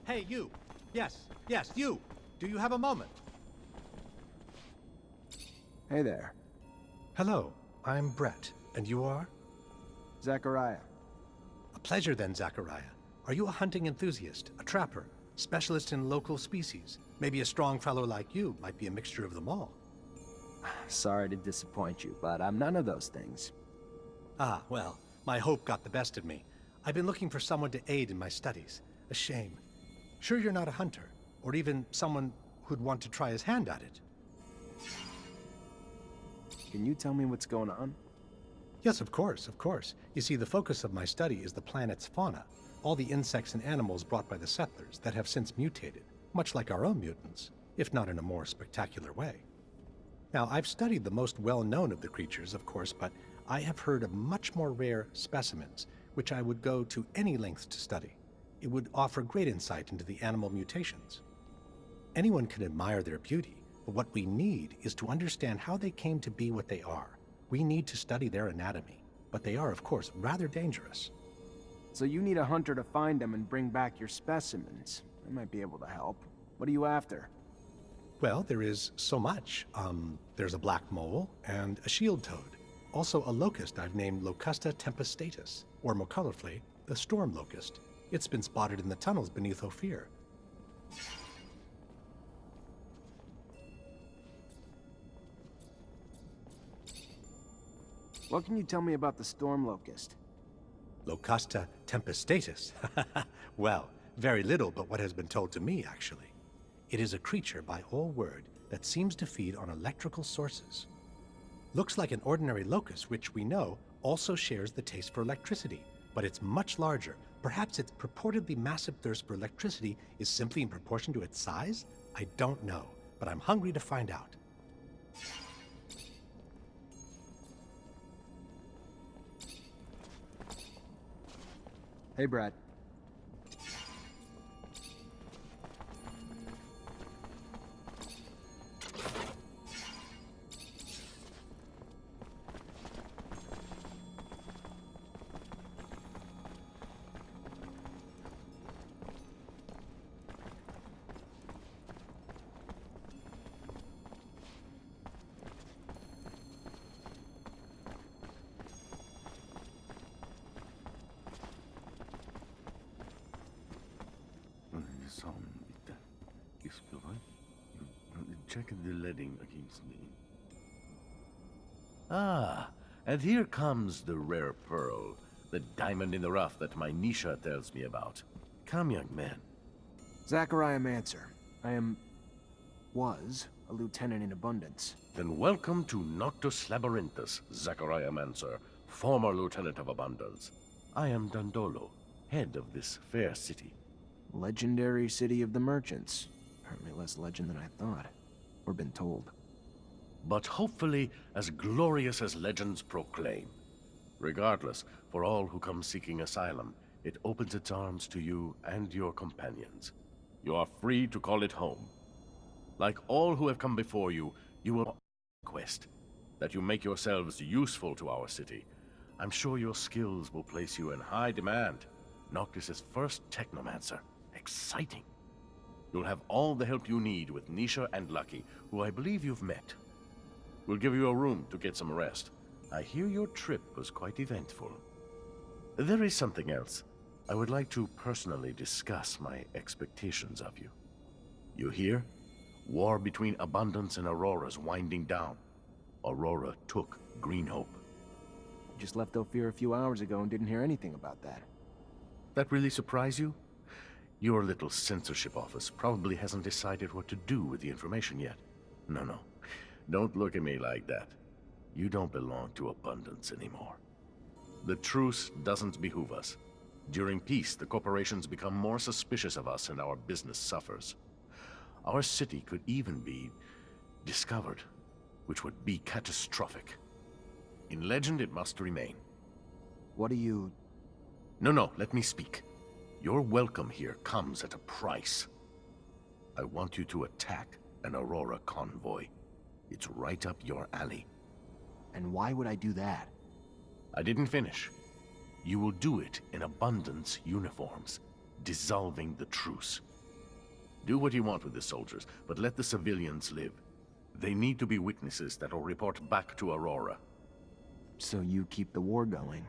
Hey, you! Yes, you! Do you have a moment? Hey there. Hello, I'm Brett, and you are? Zachariah. A pleasure then, Zachariah. Are you a hunting enthusiast, a trapper, specialist in local species? Maybe a strong fellow like you might be a mixture of them all. Sorry to disappoint you, but I'm none of those things. Ah, well, my hope got the best of me. I've been looking for someone to aid in my studies. A shame. Sure you're not a hunter, or even someone who'd want to try his hand at it? Can you tell me what's going on? Yes, of course, of course. You see, the focus of my study is the planet's fauna, all the insects and animals brought by the settlers that have since mutated, much like our own mutants, if not in a more spectacular way. Now, I've studied the most well-known of the creatures, of course, but I have heard of much more rare specimens, which I would go to any lengths to study. It would offer great insight into the animal mutations. Anyone can admire their beauty, but what we need is to understand how they came to be what they are. We need to study their anatomy, but they are, of course, rather dangerous. So you need a hunter to find them and bring back your specimens. I might be able to help. What are you after? Well, there is so much. There's a black mole and a shield toad. Also a locust I've named Locusta tempestatus, or more colorfully, the storm locust. It's been spotted in the tunnels beneath Ophir. What can you tell me about the storm locust? Locusta tempestatus? Well, very little but what has been told to me, actually. It is a creature, by all word, that seems to feed on electrical sources. Looks like an ordinary locust, which we know also shares the taste for electricity, but it's much larger. Perhaps its purportedly massive thirst for electricity is simply in proportion to its size? I don't know, but I'm hungry to find out. Hey, Brad. Check the leading against me. Ah, and here comes the rare pearl, the diamond in the rough that my Nisha tells me about. Come, young man. Zachariah Mancer. was a lieutenant in Abundance. Then welcome to Noctus Labyrinthus, Zachariah Mancer, former lieutenant of Abundance. I am Dandolo, head of this fair city. Legendary city of the merchants. Apparently less legend than I thought. Or been told. But hopefully as glorious as legends proclaim. Regardless, for all who come seeking asylum, it opens its arms to you and your companions. You are free to call it home. Like all who have come before you, you will quest that you make yourselves useful to our city. I'm sure your skills will place you in high demand. Noctis' first Technomancer. Exciting. You'll have all the help you need with Nisha and Lucky, who I believe you've met. We'll give you a room to get some rest. I hear your trip was quite eventful. There is something else. I would like to personally discuss my expectations of you. You hear? War between Abundance and Aurora's winding down. Aurora took Green Hope. Just left Ophir a few hours ago and didn't hear anything about that. That really surprise you? Your little censorship office probably hasn't decided what to do with the information yet. No. Don't look at me like that. You don't belong to Abundance anymore. The truce doesn't behoove us. During peace, the corporations become more suspicious of us and our business suffers. Our city could even be discovered, which would be catastrophic. In legend, it must remain. What do you... No, let me speak. Your welcome here comes at a price. I want you to attack an Aurora convoy. It's right up your alley. And why would I do that? I didn't finish. You will do it in Abundance uniforms, dissolving the truce. Do what you want with the soldiers, but let the civilians live. They need to be witnesses that'll report back to Aurora. So you keep the war going.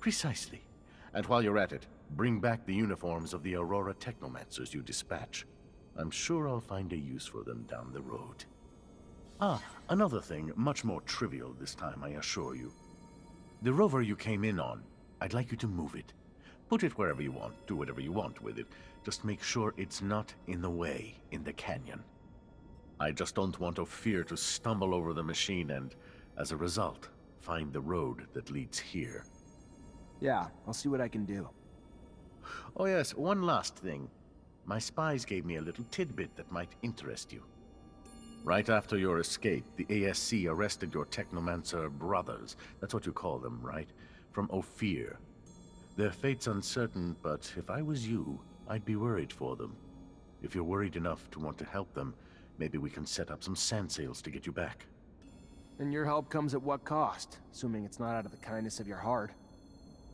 Precisely. And while you're at it, bring back the uniforms of the Aurora Technomancers you dispatch. I'm sure I'll find a use for them down the road. Ah, another thing, much more trivial this time, I assure you. The rover you came in on, I'd like you to move it. Put it wherever you want, do whatever you want with it. Just make sure it's not in the way in the canyon. I just don't want Ophir to stumble over the machine and, as a result, find the road that leads here. Yeah, I'll see what I can do. Oh yes, one last thing. My spies gave me a little tidbit that might interest you. Right after your escape, the ASC arrested your Technomancer brothers. That's what you call them, right? From Ophir. Their fate's uncertain, but if I was you, I'd be worried for them. If you're worried enough to want to help them, maybe we can set up some sand sails to get you back. And your help comes at what cost? Assuming it's not out of the kindness of your heart.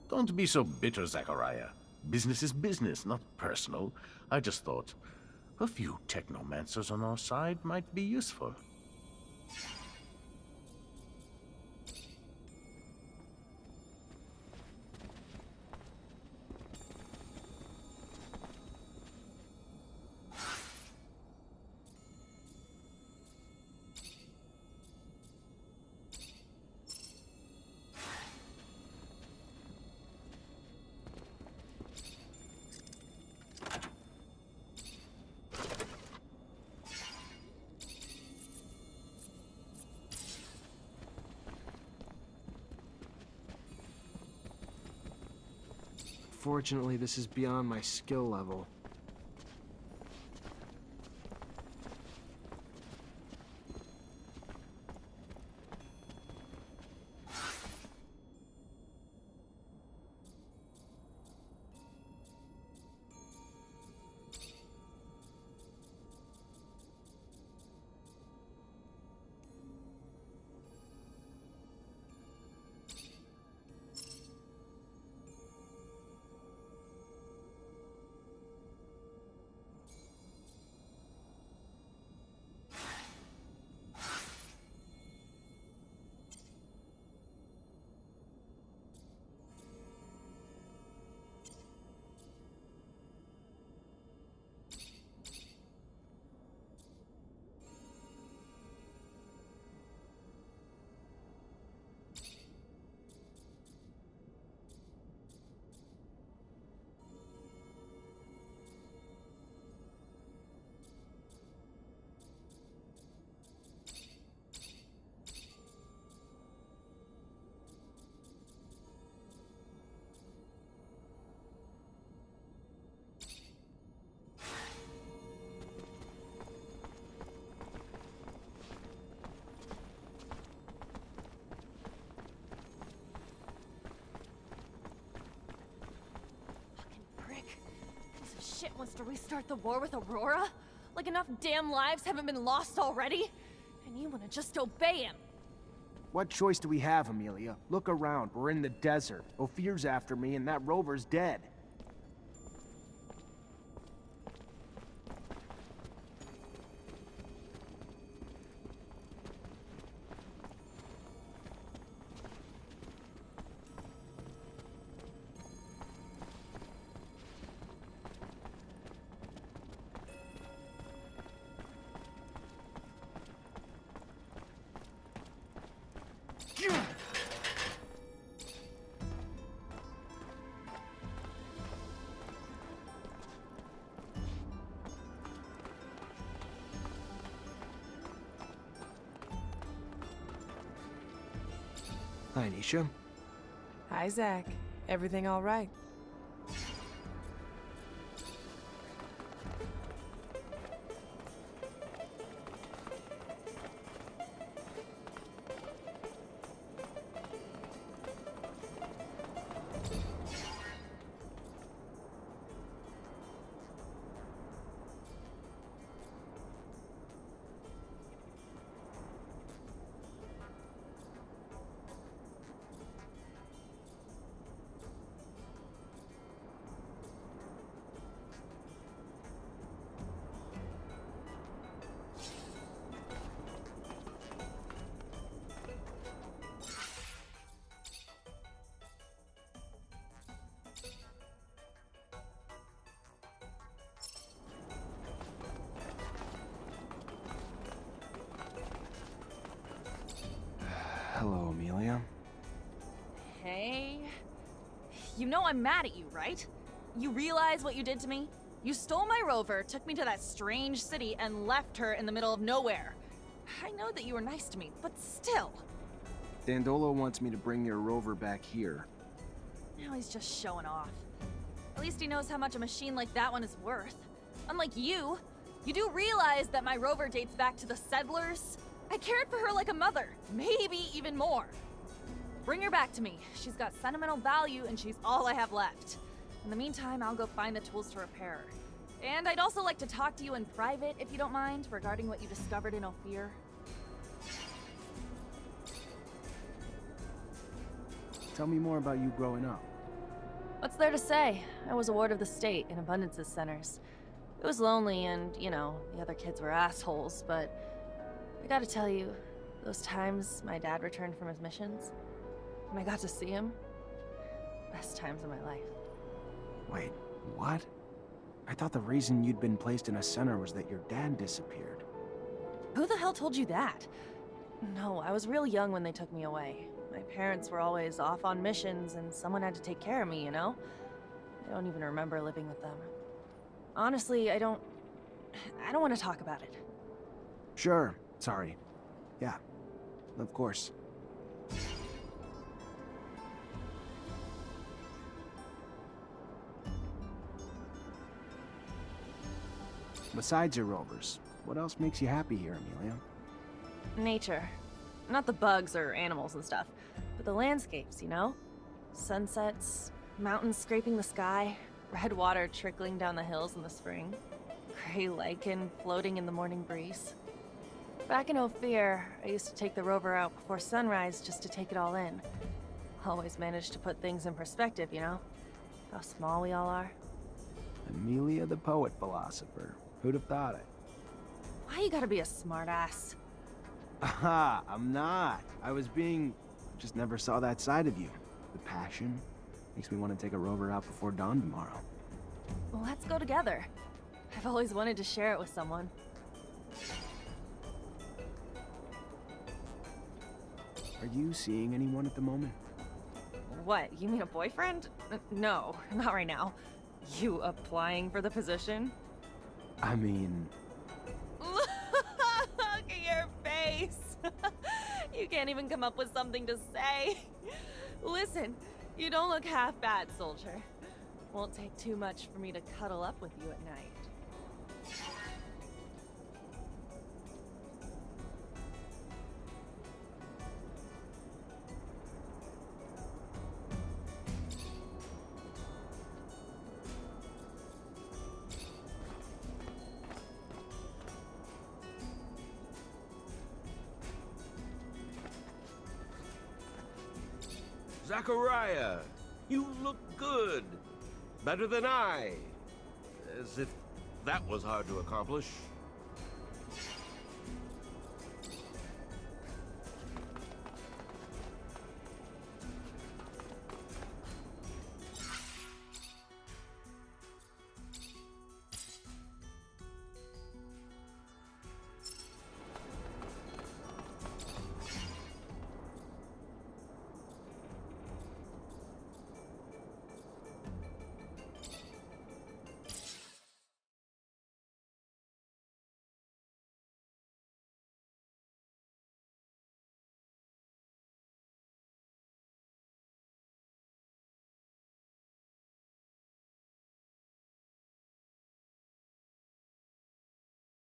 Don't be so bitter, Zachariah. Business is business, not personal. I just thought a few Technomancers on our side might be useful. Fortunately, this is beyond my skill level. Shit wants to restart the war with Aurora? Like enough damn lives haven't been lost already? And you want to just obey him? What choice do we have, Amelia? Look around, we're in the desert. Ophir's after me and that rover's dead. Hi, Nisha. Hi, Zach. Everything all right? You know I'm mad at you, right? You realize what you did to me? You stole my rover, took me to that strange city, and left her in the middle of nowhere. I know that you were nice to me, but still. Dandolo wants me to bring your rover back here. Now he's just showing off. At least he knows how much a machine like that one is worth. Unlike you do realize that my rover dates back to the settlers? I cared for her like a mother, maybe even more. Bring her back to me. She's got sentimental value and she's all I have left. In the meantime, I'll go find the tools to repair her. And I'd also like to talk to you in private, if you don't mind, regarding what you discovered in Ophir. Tell me more about you growing up. What's there to say? I was a ward of the state in Abundance's centers. It was lonely and, you know, the other kids were assholes, but I gotta tell you, those times my dad returned from his missions, and I got to see him, best times of my life. Wait, what? I thought the reason you'd been placed in a center was that your dad disappeared. Who the hell told you that? No, I was real young when they took me away. My parents were always off on missions and someone had to take care of me, you know? I don't even remember living with them. Honestly, I don't want to talk about it. Sure, sorry. Yeah, of course. Besides your rovers, what else makes you happy here, Amelia? Nature. Not the bugs or animals and stuff, but the landscapes, you know? Sunsets, mountains scraping the sky, red water trickling down the hills in the spring, gray lichen floating in the morning breeze. Back in Ophir, I used to take the rover out before sunrise just to take it all in. Always managed to put things in perspective, you know? How small we all are. Amelia the poet philosopher. Who'd have thought it? Why you gotta be a smartass? Aha, I'm not. Just never saw that side of you. The passion. Makes me want to take a rover out before dawn tomorrow. Well, let's go together. I've always wanted to share it with someone. Are you seeing anyone at the moment? What, you mean a boyfriend? No, not right now. You applying for the position? I mean... Look at your face! You can't even come up with something to say. Listen, you don't look half bad, soldier. Won't take too much for me to cuddle up with you at night. Zachariah, you look good. Better than I. As if that was hard to accomplish.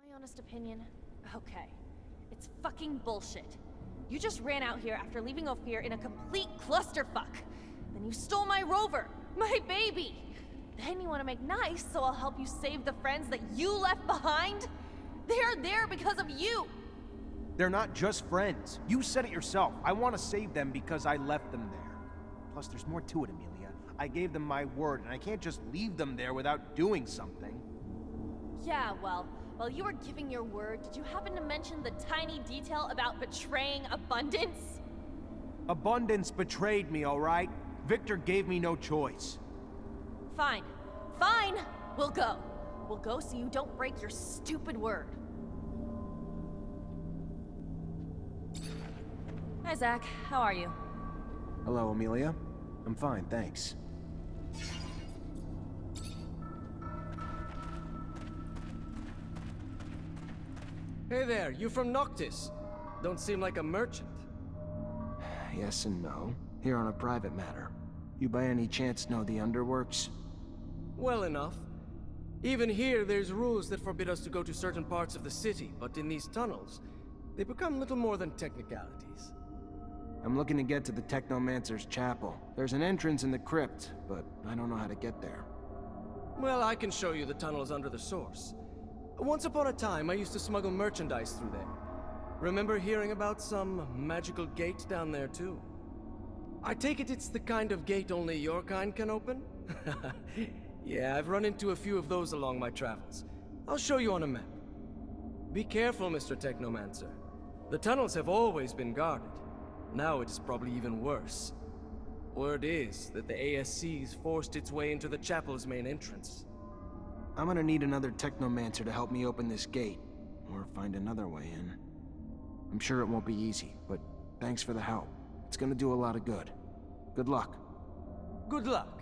My honest opinion? Okay. It's fucking bullshit. You just ran out here after leaving Ophir in a complete clusterfuck. Then you stole my rover, my baby. Then you want to make nice, so I'll help you save the friends that you left behind? They're there because of you! They're not just friends. You said it yourself. I want to save them because I left them there. Plus, there's more to it, Amelia. I gave them my word, and I can't just leave them there without doing something. Yeah, well, while you were giving your word, did you happen to mention the tiny detail about betraying Abundance? Abundance betrayed me, all right? Victor gave me no choice. Fine. Fine! We'll go. We'll go so you don't break your stupid word. Hi, Zach. How are you? Hello, Amelia. I'm fine, thanks. Hey there, you from Noctis? Don't seem like a merchant. Yes and no. Here on a private matter. You by any chance know the underworks? Well enough. Even here, there's rules that forbid us to go to certain parts of the city, but in these tunnels, they become little more than technicalities. I'm looking to get to the Technomancer's chapel. There's an entrance in the crypt, but I don't know how to get there. Well, I can show you the tunnels under the source. Once upon a time, I used to smuggle merchandise through there. Remember hearing about some magical gate down there, too? I take it it's the kind of gate only your kind can open? Yeah, I've run into a few of those along my travels. I'll show you on a map. Be careful, Mr. Technomancer. The tunnels have always been guarded. Now it is probably even worse. Word is that the ASC's forced its way into the chapel's main entrance. I'm gonna need another Technomancer to help me open this gate, or find another way in. I'm sure it won't be easy, but thanks for the help. It's gonna do a lot of good. Good luck. Good luck.